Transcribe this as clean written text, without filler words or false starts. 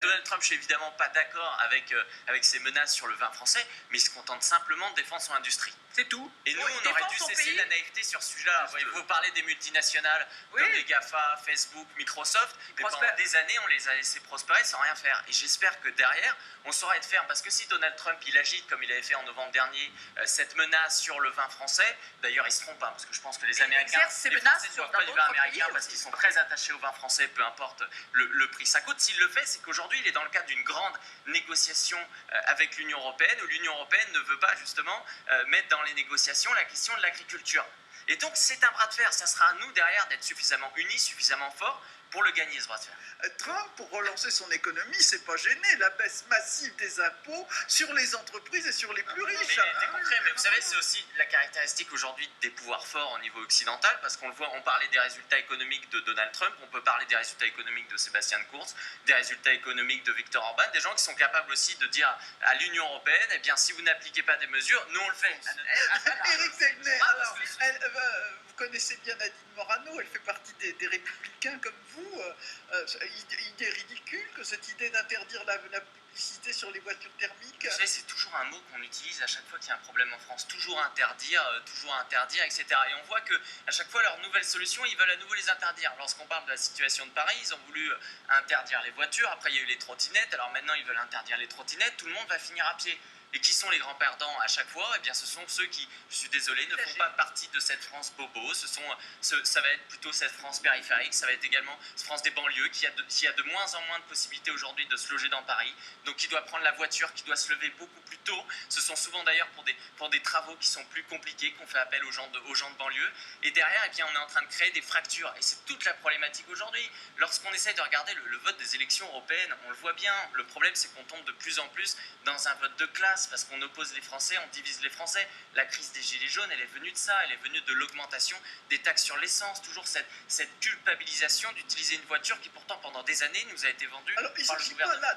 Donald Trump, je suis évidemment pas d'accord avec ses menaces sur le vin français, mais il se contente simplement de défendre son industrie. C'est tout. Et nous, Oui, on aurait défendre dû son cesser pays. la naïveté sur ce sujet-là. Vous parlez des multinationales Oui. comme les GAFA, Facebook, Microsoft, mais pendant prospèrent. des années, on les a laissés prospérer sans rien faire. Et j'espère que derrière, on saura être ferme. Parce que si Donald Trump, il agite comme il avait fait en novembre dernier, cette menace sur le vin français, d'ailleurs, il se trompe pas. Parce que je pense que les Américains, exerce ces les menaces Français ne sur boivent pas du vin d'autres américain pays parce aussi. qu'ils sont très attachés au vin français, peu importe le prix ça coûte. S'il le fait, c'est qu'aujourd'hui, il est dans le cadre d'une grande négociation avec l'Union européenne, où l'Union européenne ne veut pas justement mettre dans les négociations la question de l'agriculture. Et donc c'est un bras de fer, ça sera à nous derrière d'être suffisamment unis, suffisamment forts pour le gagner ce bras de fer. Trump, pour relancer son économie, s'est pas gêné. La baisse massive des impôts sur les entreprises et sur les plus riches. Mais il était concret, mais vous savez, c'est aussi la caractéristique aujourd'hui des pouvoirs forts au niveau occidental, parce qu'on le voit, on parlait des résultats économiques de Donald Trump, on peut parler des résultats économiques de Sébastien Kurz, des résultats économiques de Viktor Orban, des gens qui sont capables aussi de dire à l'Union européenne, eh bien si vous n'appliquez pas des mesures, nous on le fait. Éric Zegner, alors, vous connaissez bien Nadine Morano, elle fait partie des républicains comme vous. Il est ridicule que cette idée d'interdire la publicité sur les voitures thermiques. Vous savez, c'est toujours un mot qu'on utilise à chaque fois qu'il y a un problème en France. Toujours interdire, etc. Et on voit qu'à chaque fois, leur nouvelle solution, ils veulent à nouveau les interdire. Lorsqu'on parle de la situation de Paris, ils ont voulu interdire les voitures. Après, il y a eu les trottinettes. Alors maintenant, ils veulent interdire les trottinettes. Tout le monde va finir à pied. Et qui sont les grands perdants à chaque fois? Eh bien, ce sont ceux qui, je suis désolé, ne font pas partie de cette France bobo. Ça va être plutôt cette France périphérique. Ça va être également cette France des banlieues qui a de moins en moins de possibilités aujourd'hui de se loger dans Paris. Donc, qui doit prendre la voiture, qui doit se lever beaucoup plus tôt. Ce sont souvent d'ailleurs pour des travaux qui sont plus compliqués qu'on fait appel aux gens de banlieue. Et derrière, eh bien, on est en train de créer des fractures. Et c'est toute la problématique aujourd'hui. Lorsqu'on essaie de regarder le vote des élections européennes, on le voit bien. Le problème, c'est qu'on tombe de plus en plus dans un vote de classe parce qu'on oppose les Français, on divise les Français. La crise des Gilets jaunes, elle est venue de ça. Elle est venue de l'augmentation des taxes sur l'essence. Toujours cette culpabilisation d'utiliser une voiture qui pourtant pendant des années nous a été vendue Alors, il ne par le s'agit pas gouvernement. là